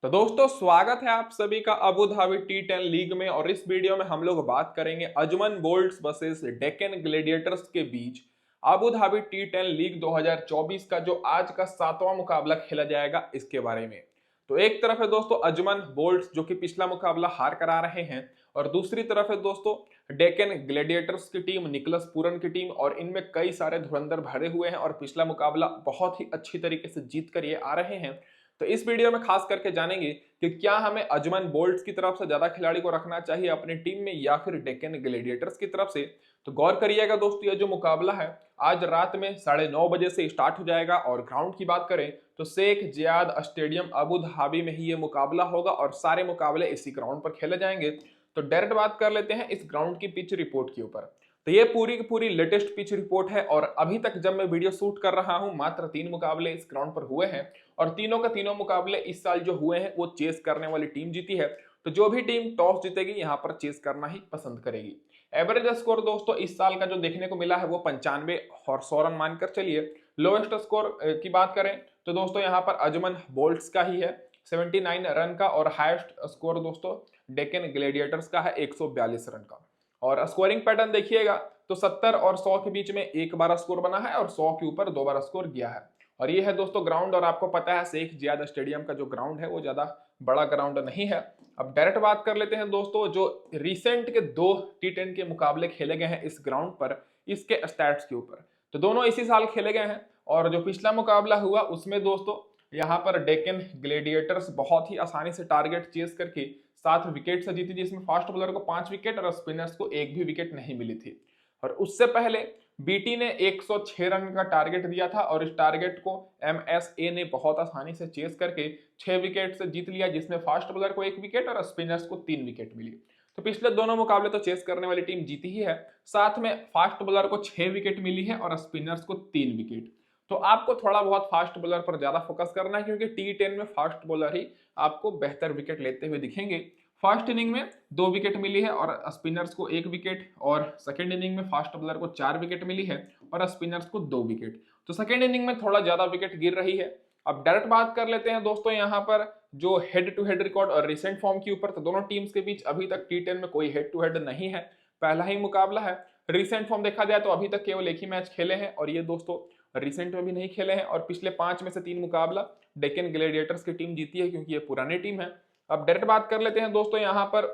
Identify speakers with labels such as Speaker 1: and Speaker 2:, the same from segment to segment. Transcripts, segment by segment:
Speaker 1: तो दोस्तों स्वागत है आप सभी का अबू धाबी टी10 लीग में। और इस वीडियो में हम लोग बात करेंगे Ajman Bolts versus Deccan Gladiators के बीच अबू धाबी टी10 लीग 2024 का जो आज का 7वां मुकाबला खेला जाएगा इसके बारे में। तो एक तरफ है दोस्तों अजमन बोल्ट्स जो कि पिछला मुकाबला हार कर आ रहे हैं, और दूसरी तरफ है दोस्तों डेक्कन ग्लेडिएटर्स की टीम, निकलस पूरन की टीम, और इनमें कई सारे धुरंधर भरे हुए हैं और पिछला मुकाबला बहुत ही अच्छी तरीके से जीत कर ये आ रहे हैं। तो इस वीडियो में खास करके जानेंगे कि क्या हमें अजमन बोल्ट्स की तरफ से ज्यादा खिलाड़ी को रखना चाहिए अपनी टीम में या फिर डेक्कन ग्लेडिएटर्स की तरफ से। तो गौर करिएगा दोस्तों, ये जो मुकाबला है आज रात में 9:30 बजे से स्टार्ट हो जाएगा, और ग्राउंड की बात करें तो Sheikh Zayed stadium Abu Dhabi में ही ये मुकाबला होगा और सारे मुकाबले इसी ग्राउंड पर खेले जाएंगे। तो डायरेक्ट बात कर लेते हैं इस ग्राउंड की पिच रिपोर्ट के ऊपर। तो ये पूरी की पूरी लेटेस्ट पिच रिपोर्ट है, और अभी तक जब मैं वीडियो शूट कर रहा हूं मात्र 3 मुकाबले इस ग्राउंड पर हुए हैं, और तीनों के तीनों मुकाबले इस साल जो हुए हैं वो चेस करने वाली टीम जीती है। तो जो भी टीम टॉस जीतेगी यहाँ पर चेस करना ही पसंद करेगी। एवरेज स्कोर दोस्तों इस साल का जो देखने को मिला है वो 95 और 100 रन मानकर चलिए। लोएस्ट स्कोर की बात करें तो दोस्तों यहाँ पर अजमन बोल्ट्स का ही है 79 रन का, और हाईएस्ट स्कोर दोस्तों डेक्कन ग्लेडिएटर्स का है 142 रन का। और स्कोरिंग पैटर्न देखिएगा तो 70 और 100 के बीच में एक बार स्कोर बना है और 100 के ऊपर 2 बार स्कोर गया है। और ये है दोस्तों ग्राउंड, और आपको पता है शेख जियाद स्टेडियम का जो ग्राउंड है वो ज्यादा बड़ा ग्राउंड नहीं है। अब डायरेक्ट बात कर लेते हैं दोस्तों जो रिसेंट के 2 टी10 के मुकाबले खेले गए हैं इस ग्राउंड पर, इसके स्टैट्स के ऊपर। तो दोनों इसी साल खेले गए हैं, और जो पिछला मुकाबला हुआ उसमें दोस्तों यहाँ पर डेक्कन ग्लेडिएटर्स बहुत ही आसानी से टारगेट चेस करके 7 विकेट से जीती, जिसमें फास्ट बॉलर को 5 विकेट और स्पिनर्स को एक भी विकेट नहीं मिली थी। और उससे पहले बीटी ने 106 रन का टारगेट दिया था, और इस टारगेट को एमएसए ने बहुत आसानी से चेस करके 6 विकेट से जीत लिया, जिसमें फास्ट बॉलर को 1 विकेट और स्पिनर्स को 3 विकेट मिली। तो पिछले दोनों मुकाबले तो चेस करने वाली टीम जीती ही है, साथ में फास्ट बॉलर को 6 विकेट मिली है और स्पिनर्स को 3 विकेट। तो आपको थोड़ा बहुत फास्ट बॉलर पर ज्यादा फोकस करना है, क्योंकि टी10 में फास्ट बॉलर ही आपको बेहतर विकेट लेते हुए दिखेंगे। फर्स्ट इनिंग में 2 विकेट मिली है और स्पिनर्स को 1 विकेट, और सेकंड इनिंग में फास्ट बॉलर को 4 विकेट मिली है और स्पिनर्स को 2 विकेट। तो सेकंड इनिंग में थोड़ा ज्यादा विकेट गिर रही है। अब डायरेक्ट बात कर लेते हैं दोस्तों यहाँ पर जो हेड टू हेड रिकॉर्ड और रिसेंट फॉर्म के ऊपर। तो दोनों टीम्स के बीच अभी तक टी10 में कोई हेड टू हेड नहीं है, पहला ही मुकाबला है। रिसेंट फॉर्म देखा जाए तो अभी तक केवल एक ही मैच खेले हैं, और ये दोस्तों रिसेंट में भी नहीं खेले हैं, और पिछले 5 में से 3 मुकाबला डेक्कन ग्लेडिएटर्स की टीम जीती है, क्योंकि ये पुरानी टीम है। अब डायरेक्ट बात कर लेते हैं दोस्तों यहाँ पर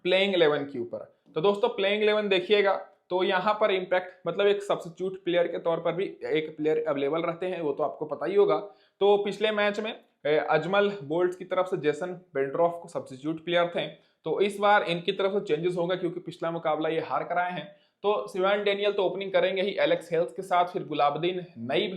Speaker 1: प्लेइंग 11 के ऊपर। तो दोस्तों प्लेइंग 11 देखिएगा तो यहाँ पर इम्पैक्ट मतलब एक सब्स्टिट्यूट प्लेयर के तौर पर भी एक प्लेयर अवेलेबल रहते हैं, वो तो आपको पता ही होगा। तो पिछले मैच में अजमल बोल्ट्स की तरफ से जेसन बेंड्रॉफ को सब्स्टिट्यूट प्लेयर थे, तो इस बार इनकी तरफ से चेंजेस होगा, क्योंकि पिछला मुकाबला ये हार कराए हैं। तो सिवान डेनियल तो ओपनिंग करेंगे ही एलेक्स हेल्स के साथ, फिर गुलाबुद्दीन नईब,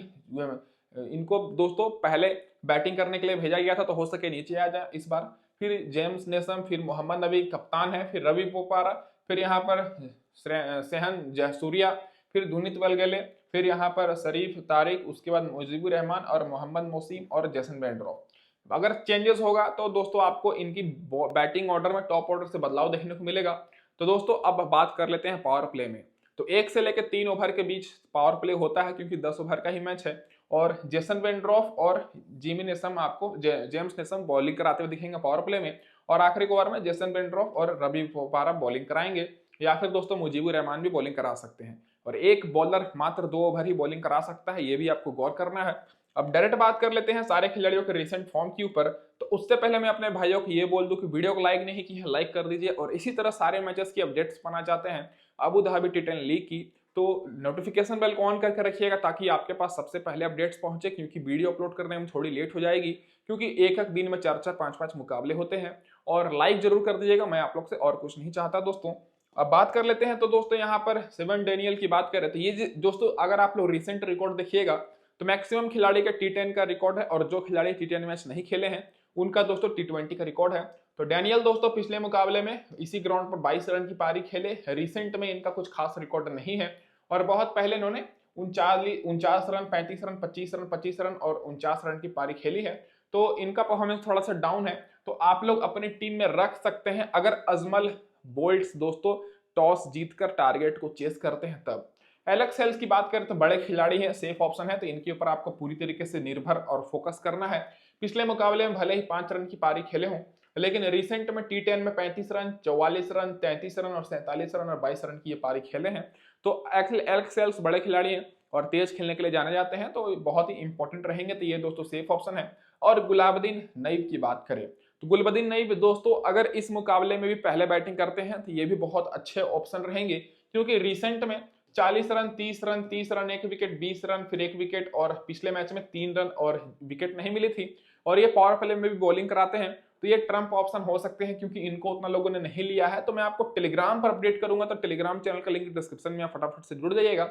Speaker 1: इनको दोस्तों पहले बैटिंग करने के लिए भेजा गया था, तो हो सके नीचे आ जाए इस बार। फिर जेम्स नेसम, फिर मोहम्मद नबी कप्तान है, फिर रवि पोपारा, फिर यहाँ पर सेहन जयसूर्या, फिर धुनित वलगले, फिर यहाँ पर शरीफ तारिक, उसके बाद मुजीबुर रहमान और मोहम्मद मोसीम और जेसन बेंड्रॉफ। अगर चेंजेस होगा तो दोस्तों आपको इनकी बैटिंग ऑर्डर में टॉप ऑर्डर से बदलाव देखने को मिलेगा। तो दोस्तों अब बात कर लेते हैं पावर प्ले में। तो 1 से लेकर 3 ओवर के बीच पावर प्ले होता है, क्योंकि 10 ओवर का ही मैच है, और जेसन बेंड्रॉफ और जिमी नेसम आपको जेम्स नेसम बॉलिंग कराते हुए दिखेंगे पावर प्ले में, और आखिरी ओवर में जेसन बेंड्रॉफ और रवि पोपारा बॉलिंग कराएंगे, या फिर दोस्तों मुजीबुर रहमान भी बॉलिंग करा सकते हैं। और एक बॉलर मात्र 2 ओवर ही बॉलिंग करा सकता है, ये भी आपको गौर करना है। अब डायरेक्ट बात कर लेते हैं सारे खिलाड़ियों के रिसेंट फॉर्म के ऊपर। तो उससे पहले मैं अपने भाइयों को ये बोल दूं कि वीडियो को लाइक नहीं की है, लाइक कर दीजिए, और इसी तरह सारे मैचेस की अपडेट्स पाना चाहते हैं अबू धाबी टी10 लीग की, तो नोटिफिकेशन बेल को ऑन करके रखिएगा, ताकि आपके पास सबसे पहले अपडेट्स पहुंचे, क्योंकि वीडियो अपलोड करने में थोड़ी लेट हो जाएगी, क्योंकि एक एक दिन में 4-4 5-5 मुकाबले होते हैं। और लाइक जरूर कर दीजिएगा, मैं आप लोग से और कुछ नहीं चाहता दोस्तों। अब बात कर लेते हैं तो दोस्तों यहाँ पर सिवन डेनियल की बात करें तो ये दोस्तों अगर आप लोग रिसेंट रिकॉर्ड देखिएगा तो मैक्सिमम खिलाड़ी का टी10 का रिकॉर्ड है, और जो खिलाड़ी टी10 मैच नहीं खेले हैं उनका दोस्तों टी20 का रिकॉर्ड है। तो डैनियल दोस्तों पिछले मुकाबले में इसी ग्राउंड पर 22 रन की पारी खेले, रिसेंट में इनका कुछ खास रिकॉर्ड नहीं है, और बहुत पहले इन्होंने 49 रन, 35 रन, 25 रन और 49 रन की पारी खेली है। तो इनका परफॉर्मेंस थोड़ा सा डाउन है, तो आप लोग अपनी टीम में रख सकते हैं अगर अजमल बोल्ट्स दोस्तों टॉस जीतकर टारगेट को चेस करते हैं तब। एलेक्स हेल्स की बात करें तो बड़े खिलाड़ी हैं, सेफ ऑप्शन है, तो इनके ऊपर आपको पूरी तरीके से निर्भर और फोकस करना है। पिछले मुकाबले में भले ही 5 रन की पारी खेले हों, लेकिन रिसेंट में टी10 में 35 रन, 44 रन, 33 रन और 47 रन और 22 रन की ये पारी खेले हैं। तो एलेक्स सेल्स बड़े खिलाड़ी हैं और तेज खेलने के लिए जाने जाते हैं, तो बहुत ही इंपॉर्टेंट रहेंगे। तो ये दोस्तों सेफ ऑप्शन है। और गुलाबदीन नईब की बात करें तो गुलबदीन नईब दोस्तों अगर इस मुकाबले में भी पहले बैटिंग करते हैं तो ये भी बहुत अच्छे ऑप्शन रहेंगे, क्योंकि रिसेंट में 40 run, 30 run, 30 run, 1 wicket, 20 run, फिर 1 विकेट और पिछले मैच में 3 रन और विकेट नहीं मिली थी। और ये पावर प्ले में भी बॉलिंग कराते हैं, तो ये ट्रम्प ऑप्शन हो सकते हैं, क्योंकि इनको उतना लोगों ने नहीं लिया है। तो मैं आपको टेलीग्राम पर अपडेट करूंगा, तो टेलीग्राम चैनल का लिंक डिस्क्रिप्शन में, आप फटाफट से जुड़ जाइएगा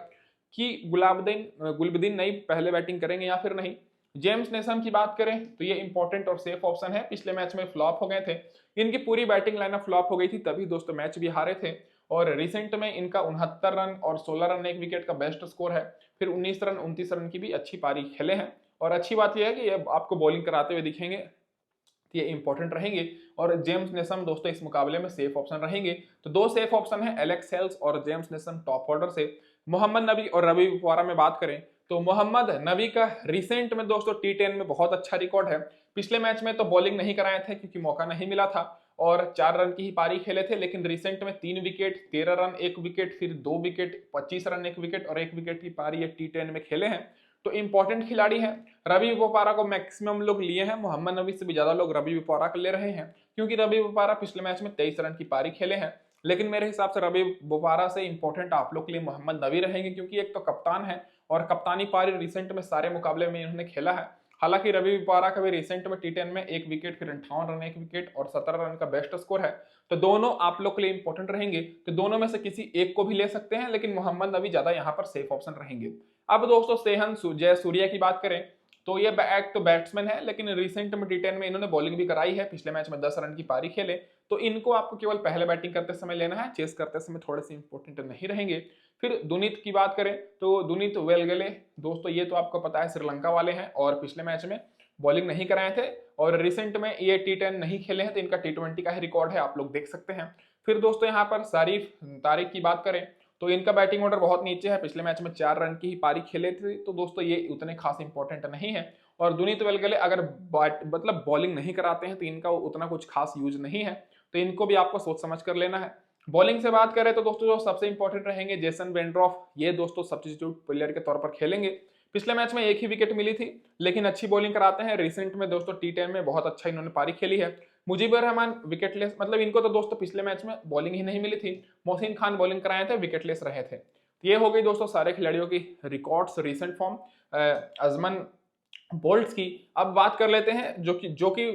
Speaker 1: कि गुलबदीन नईब पहले बैटिंग करेंगे या फिर नहीं। जेम्स नेसम की बात करें तो ये इंपॉर्टेंट और सेफ ऑप्शन है। पिछले मैच में फ्लॉप हो गए थे, इनकी पूरी बैटिंग लाइनअप फ्लॉप हो गई थी, तभी दोस्तों मैच भी हारे थे। और रिसेंट में इनका 69 रन और 16 रन 1 विकेट का बेस्ट स्कोर है। फिर 19 रन 29 रन की भी अच्छी पारी खेले हैं। और अच्छी बात यह है कि ये आपको बॉलिंग कराते हुए दिखेंगे, ये इंपॉर्टेंट रहेंगे। और जेम्स नेसम दोस्तों इस मुकाबले में सेफ ऑप्शन रहेंगे। तो दो सेफ ऑप्शन है, एलेक्स सेल्स और जेम्स नेसम टॉप ऑर्डर से। मोहम्मद नबी और रवि बिपारा में बात करें तो मोहम्मद नबी का रिसेंट में दोस्तों टी10 में बहुत अच्छा रिकॉर्ड है। पिछले मैच में तो बॉलिंग नहीं कराए थे क्योंकि मौका नहीं मिला था और 4 रन की ही पारी खेले थे, लेकिन रिसेंट में 3 विकेट, 13 रन 1 विकेट, फिर 2 विकेट, 25 रन 1 विकेट और 1 विकेट की पारी ये टी10 में खेले हैं। तो इंपॉर्टेंट खिलाड़ी हैं। रवि बोपारा को मैक्सिमम लोग लिए हैं, मोहम्मद नबी से भी ज्यादा लोग रवि बोपारा को ले रहे हैं, क्योंकि रवि बोपारा पिछले मैच में 23 रन की पारी खेले हैं। लेकिन मेरे हिसाब से रवि बोपारा से इंपॉर्टेंट आप लोग के लिए मोहम्मद नबी रहेंगे, क्योंकि एक तो कप्तान है और कप्तानी पारी रिसेंट में सारे मुकाबले में इन्होंने खेला है। हालांकि रवि बोपारा का भी रिसेंट में टी10 में 1 विकेट, फिर 58 रन 1 विकेट और 17 रन का बेस्ट स्कोर है। तो दोनों आप लोग के लिए इंपॉर्टेंट रहेंगे। तो दोनों में से किसी एक को भी ले सकते हैं, लेकिन मोहम्मद नबी ज्यादा यहाँ पर सेफ ऑप्शन रहेंगे। अब दोस्तों सेहन जयसूर्या की बात करें तो ये एक तो बैट्समैन है, लेकिन रिसेंट में टी10 में इन्होंने बॉलिंग भी कराई है। पिछले मैच में 10 रन की पारी खेले, तो इनको आपको केवल पहले बैटिंग करते समय लेना है, चेस करते समय थोड़े से इंपॉर्टेंट नहीं रहेंगे। फिर दुनीत की बात करें तो दुनीत वेलगले दोस्तों ये तो आपको पता है श्रीलंका वाले हैं और पिछले मैच में बॉलिंग नहीं कराए थे और रिसेंट में ये टी10 नहीं खेले हैं, तो इनका टी20 का ही रिकॉर्ड है, आप लोग देख सकते हैं। फिर दोस्तों यहाँ पर सारिफ तारिक की बात करें तो इनका बैटिंग ऑर्डर बहुत नीचे है। पिछले मैच में 4 रन की ही पारी खेले थे, तो दोस्तों ये उतने खास इंपॉर्टेंट नहीं है। और दुनीत वेलगले अगर मतलब बॉलिंग नहीं कराते हैं तो इनका उतना कुछ खास यूज नहीं है, तो इनको भी आपको सोच समझ कर लेना है। बॉलिंग से बात करें तो दोस्तों जो सबसे इंपॉर्टेंट रहेंगे जेसन वेंड्रॉफ, ये दोस्तों सब्स्टिट्यूट प्लेयर के तौर पर खेलेंगे। पिछले मैच में 1 ही विकेट मिली थी, लेकिन अच्छी बॉलिंग कराते हैं। रिसेंट में दोस्तों टी10 में बहुत अच्छा इन्होंने पारी खेली है। मुजीबर रहमान विकेटलेस, मतलब इनको तो दोस्तों पिछले मैच में बॉलिंग ही नहीं मिली थी। मोहसिन खान बॉलिंग कराए थे, विकेटलेस रहे थे। ये हो गई दोस्तों सारे खिलाड़ियों की records recent form Ajman Bolts की। अब बात कर लेते हैं जो कि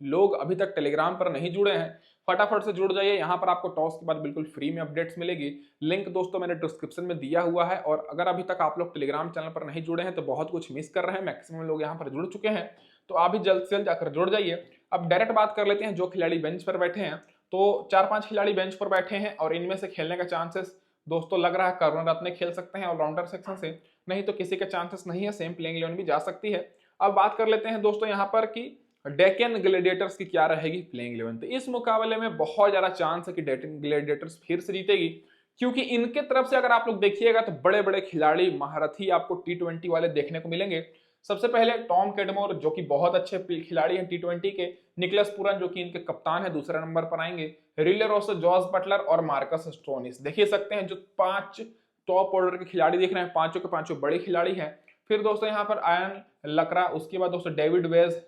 Speaker 1: लोग अभी तक टेलीग्राम पर नहीं जुड़े हैं, फटाफट से जुड़ जाइए। यहाँ पर आपको टॉस के बाद बिल्कुल फ्री में अपडेट्स मिलेगी। लिंक दोस्तों मैंने डिस्क्रिप्शन में दिया हुआ है। और अगर अभी तक आप लोग टेलीग्राम चैनल पर नहीं जुड़े हैं तो बहुत कुछ मिस कर रहे हैं, मैक्सिमम लोग यहाँ पर जुड़ चुके हैं, तो आप भी जल्द से जल्द जाकर जुड़ जाइए। अब डायरेक्ट बात कर लेते हैं जो खिलाड़ी बेंच पर बैठे हैं। तो 4-5 खिलाड़ी बेंच पर बैठे हैं और इनमें से खेलने का चांसेस दोस्तों लग रहा है करुण रत्ने खेल सकते हैं ऑलराउंडर सेक्शन से, नहीं तो किसी के चांसेस नहीं है, सेम प्लेइंग 11 भी जा सकती है। अब बात कर लेते हैं दोस्तों यहाँ पर कि डेक्कन ग्लैडिएटर्स की क्या रहेगी प्लेइंग 11। तो इस मुकाबले में बहुत ज्यादा चांस है कि डेक्कन ग्लैडिएटर्स फिर से जीतेगी, क्योंकि इनके तरफ से अगर आप लोग देखिएगा तो बड़े बड़े खिलाड़ी महारथी आपको टी20 वाले देखने को मिलेंगे। सबसे पहले टॉम कैडमोर जो कि बहुत अच्छे खिलाड़ी हैं टी20 के, निकलस पूरन जो कि इनके कप्तान है दूसरे नंबर पर आएंगे, रिले रोसो, जॉर्ज बटलर और मार्कस स्टोनिस। देखिए सकते हैं जो 5 टॉप ऑर्डर के खिलाड़ी दिख रहे हैं, पांचों के पांचों बड़े खिलाड़ी हैं। फिर दोस्तों यहाँ पर आयन लकरा, उसके बाद दोस्तों डेविड वेज,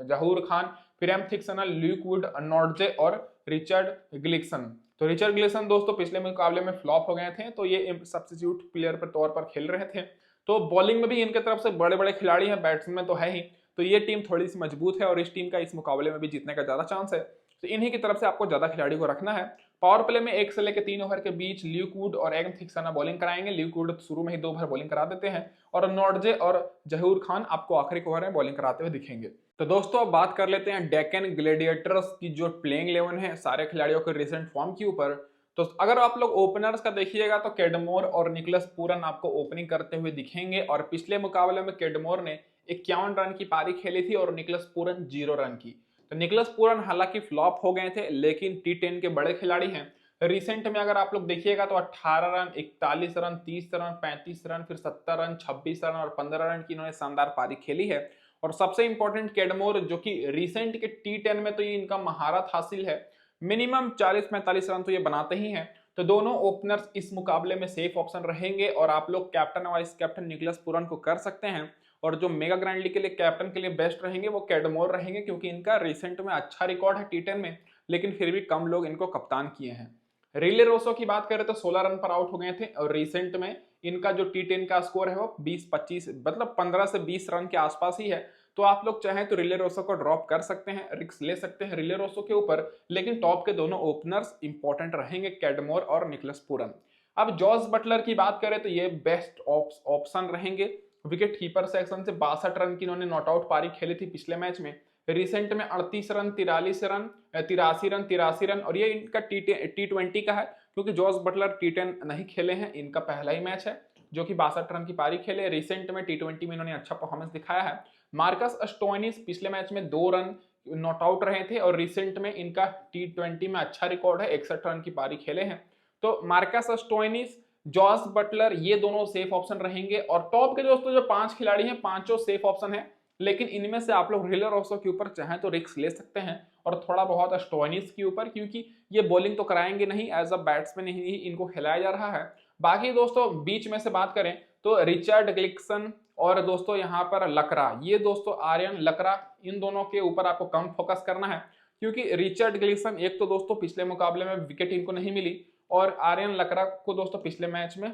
Speaker 1: जहूर खान, फिर एम थिक्सनल, ल्यूक वुड, नॉर्जे और रिचर्ड ग्लिक्सन। तो रिचर्ड ग्लिक्सन दोस्तों पिछले मुकाबले में फ्लॉप हो गए थे, तो ये सब्स्टिट्यूट प्लेयर पर तौर पर खेल रहे थे। तो बॉलिंग में भी इनके तरफ से बड़े बड़े खिलाड़ी हैं, बैट्समैन में तो है ही, तो ये टीम थोड़ी सी मजबूत है और इस टीम का इस मुकाबले में भी जीतने का ज्यादा चांस है। तो इन्हीं की तरफ से आपको ज्यादा खिलाड़ी को रखना है। पावर प्ले में 1 से लेकर 3 ओवर के बीच ल्यूक वुड और एम थिक्सना बॉलिंग कराएंगे। ल्यूक वुड शुरू में ही 2 ओवर बॉलिंग करा देते हैं और नॉर्जे और जहूर खान आपको आखिरी ओवर में बॉलिंग कराते हुए दिखेंगे। तो दोस्तों अब बात कर लेते हैं डेक्कन ग्लैडिएटर्स की जो प्लेइंग 11 है सारे खिलाड़ियों के रिसेंट फॉर्म के ऊपर। तो अगर आप लोग ओपनर्स का देखिएगा तो कैडमोर और निकलस पूरन आपको ओपनिंग करते हुए दिखेंगे और पिछले मुकाबले में कैडमोर ने 51 रन की पारी खेली थी और निकलस पूरन 0 रन की। तो निकलस पूरन हालांकि फ्लॉप हो गए थे, लेकिन टी10 के बड़े खिलाड़ी हैं। रिसेंट में अगर आप लोग देखिएगा तो 18 रन, 41 रन, 30 रन, 35 रन, फिर 70 रन, 26 रन और 15 रन की इन्होंने शानदार पारी खेली है। और सबसे इंपॉर्टेंट कैडमोर, जो कि रिसेंट के T10 में तो ये इनका महारत हासिल है, मिनिमम 40-45 रन तो ये बनाते ही हैं। तो दोनों ओपनर्स इस मुकाबले में सेफ ऑप्शन रहेंगे और आप लोग captain vice captain Nicholas Pooran को कर सकते हैं। और जो मेगा ग्रैंड लीग के लिए कैप्टन के लिए बेस्ट रहेंगे वो कैडमोर रहेंगे, क्योंकि इनका रिसेंट में अच्छा रिकॉर्ड है T10 में, लेकिन फिर भी कम लोग इनको कप्तान किए हैं। रिले रोसो की बात करें तो 16 रन पर आउट हो गए थे और रिसेंट में इनका जो T10 का स्कोर है वो 20-25 मतलब 15 से 20 रन के आसपास ही है। तो आप लोग चाहें तो रिले रोसो को ड्रॉप कर सकते हैं, रिस्क ले सकते हैं रिले रोसो के ऊपर, लेकिन टॉप के दोनों ओपनर्स इंपॉर्टेंट रहेंगे, कैडमोर और निकोलस पूरन। अब जॉस बटलर की बात करें तो ये बेस्ट ऑप्शन रहेंगे। विकेट कीपर सेक्शन से 62 रन की इन्होंने नॉट आउट पारी खेली थी पिछले मैच में। रिसेंट में 38 रन, 43 रन, 83 रन और ये इनका T20 का है, क्योंकि जॉस बटलर T10 नहीं खेले हैं, इनका पहला ही मैच है जो कि 62 रन की पारी खेले। रिसेंट में T20 में इन्होंने अच्छा परफॉर्मेंस दिखाया है। मार्कस स्टोइनिस पिछले मैच में 2 रन नॉट आउट रहे थे और रिसेंट में इनका T20 में अच्छा रिकॉर्ड है, 61 रन की पारी खेले हैं। तो मार्कस स्टोइनिस, जॉस बटलर, ये दोनों सेफ ऑप्शन रहेंगे। और टॉप के दोस्तों जो 5 खिलाड़ी हैं, पांचों सेफ ऑप्शन है, लेकिन इनमें से आप लोग रिले रोसो के ऊपर चाहें तो रिस्क ले सकते हैं और थोड़ा बहुत स्टोइनिस के ऊपर, क्योंकि ये बॉलिंग तो कराएंगे नहीं, एज अ बैट्समैन ही इनको खिलाया जा रहा है। बाकी दोस्तों बीच में से बात करें तो रिचर्ड ग्लिक्सन और दोस्तों यहाँ पर लकरा, ये दोस्तों आर्यन लकरा, इन दोनों के ऊपर आपको कम फोकस करना है, क्योंकि रिचर्ड ग्लिक्सन एक तो दोस्तों पिछले मुकाबले में विकेट इनको नहीं मिली और आर्यन लकरा को दोस्तों पिछले मैच में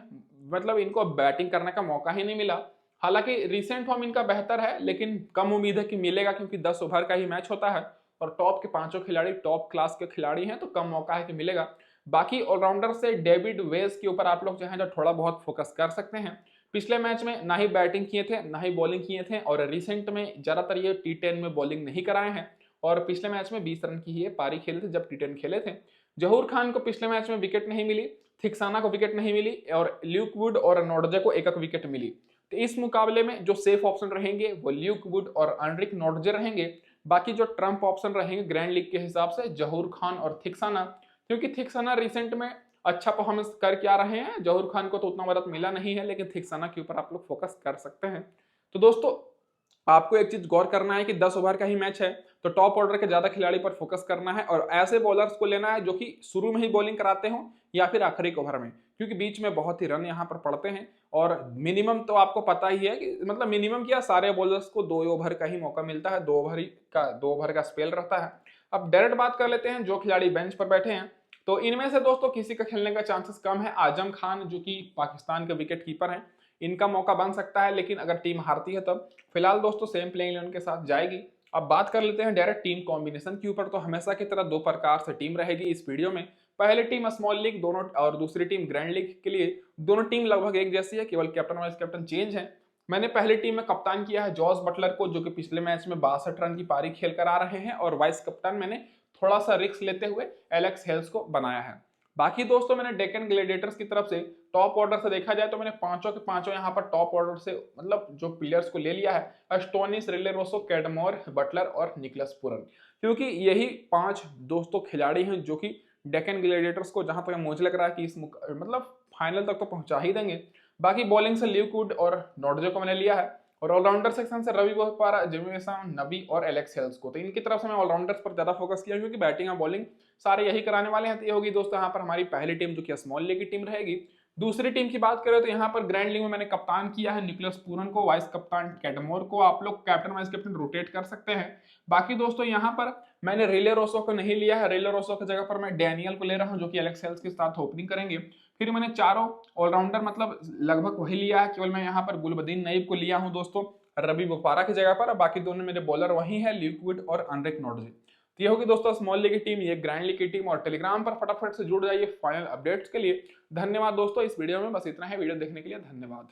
Speaker 1: मतलब इनको बैटिंग करने का मौका ही नहीं मिला। हालांकि रिसेंट फॉर्म इनका बेहतर है, लेकिन कम उम्मीद है कि मिलेगा, क्योंकि 10 ओवर का ही मैच होता है और टॉप के पांचों खिलाड़ी टॉप क्लास के खिलाड़ी हैं, तो कम मौका है कि मिलेगा। बाकी ऑलराउंडर से डेविड वेस के ऊपर आप लोग चाहें तो थोड़ा बहुत फोकस कर सकते हैं। पिछले मैच में ना ही बैटिंग किए थे ना ही बॉलिंग किए थे और रिसेंट में ज्यादातर ये T10 में बॉलिंग नहीं कराए हैं और पिछले मैच में 20 रन की ही पारी खेले थे जब T10 खेले थे। जहूर खान को पिछले मैच में विकेट नहीं मिली, थिक्साना को विकेट नहीं मिली और ल्यूक वुड और नॉर्जे को एक विकेट मिली। तो इस मुकाबले में जो सेफ ऑप्शन रहेंगे वो ल्यूक वुड और एनरिक नॉर्जे रहेंगे। बाकी जो ट्रम्प ऑप्शन रहेंगे ग्रैंड लीग के हिसाब से जहूर खान और थिक्साना, क्योंकि थिक्साना रिसेंट में अच्छा परफॉर्मेंस कर क्या रहे हैं, जहूर खान को तो उतना मदद मिला नहीं है, लेकिन थिक्साना के ऊपर आप लोग फोकस कर सकते हैं। तो दोस्तों आपको एक चीज गौर करना है कि 10 ओवर का ही मैच है, तो टॉप ऑर्डर के ज्यादा खिलाड़ी पर फोकस करना है और ऐसे बॉलर्स को लेना है जो कि शुरू में ही बॉलिंग कराते हो या फिर आखिरी ओवर में, क्योंकि बीच में बहुत ही रन यहाँ पर पड़ते हैं और मिनिमम तो आपको पता ही है कि मतलब मिनिमम क्या, सारे बॉलर्स को 2 ओवर का ही मौका मिलता है, 2 ओवर का स्पेल रहता है। अब डायरेक्ट बात कर लेते हैं जो खिलाड़ी बेंच पर बैठे हैं, तो इनमें से दोस्तों किसी का खेलने का चांसेस कम है। आजम खान जो कि पाकिस्तान के विकेट कीपर हैं, इनका मौका बन सकता है, लेकिन अगर टीम हारती है तब। फिलहाल दोस्तों सेम प्लेइंग 11 के साथ जाएगी। अब बात कर लेते हैं डायरेक्ट टीम कॉम्बिनेशन के ऊपर, तो हमेशा की तरह 2 प्रकार से टीम रहेगी इस वीडियो में। पहली टीम स्मॉल लीग दोनों और दूसरी टीम ग्रैंड लीग के लिए दोनों टीम लगभग एक जैसी है, केवल कैप्टन वाइस कैप्टन चेंज है। मैंने पहली टीम में कप्तान किया है जॉस बटलर को, जो कि पिछले मैच में 62 रन की पारी खेल कर आ रहे हैं, और वाइस कप्तान मैंने थोड़ा सा रिस्क लेते हुए एलेक्स हेल्स को बनाया है। बाकी दोस्तों मैंने डेक्कन ग्लैडिएटर्स की तरफ से टॉप ऑर्डर से देखा जाए तो मैंने पांचों के पांचों यहाँ पर टॉप ऑर्डर से मतलब जो प्लेयर्स को ले लिया है, Stoinis, Rilee Rossouw, Cadmore, Buttler और निकोलस पूरन, क्योंकि यही 5 दोस्तों खिलाड़ी हैं जो कि डेक्कन ग्लैडिएटर्स को जहां तक मुझे लग रहा है कि इस मतलब फाइनल तक तो पहुंचा ही देंगे। बाकी बॉलिंग से ल्यूक वुड और नॉर्जे को मैंने लिया है और ऑलराउंडर सेक्शन से रवि बोपारा, जिमी विशाम, नबी और एलेक्स हेल्स को। तो इनकी तरफ से मैं ऑलराउंडर्स पर ज्यादा फोकस किया, क्योंकि बैटिंग और बॉलिंग सारे यही कराने वाले हैं। तो ये होगी दोस्तों यहाँ पर हमारी पहली टीम जो कि स्मॉल लीग की टीम रहेगी। दूसरी टीम की बात करें तो यहाँ पर ग्रैंड लीग में मैंने कप्तान किया है निकोलस पूरन को, वाइस कप्तान कैडमोर को। आप लोग कैप्टन वाइस कैप्टन रोटेट कर सकते हैं। बाकी दोस्तों यहाँ पर मैंने रिले रोसो को नहीं लिया है, रिले रोसो की जगह पर मैं डैनियल को ले रहा हूँ जो कि एलेक्स हेल्स के साथ ओपनिंग करेंगे। फिर मैंने चारों ऑलराउंडर मतलब लगभग वही लिया है, केवल मैं यहाँ पर गुलबदीन नईब को लिया हूँ दोस्तों रवि बोपारा की जगह पर। बाकी दोनों मेरे बॉलर वही है, ल्यूक वुड और एनरिक नॉर्जे। तो ये होगी दोस्तों स्मॉल लीग की टीम, ये ग्रैंड लीग की टीम। और टेलीग्राम पर फटाफट से जुड़ जाइए फाइनल अपडेट्स के लिए। धन्यवाद दोस्तों, इस वीडियो में बस इतना है। वीडियो देखने के लिए धन्यवाद।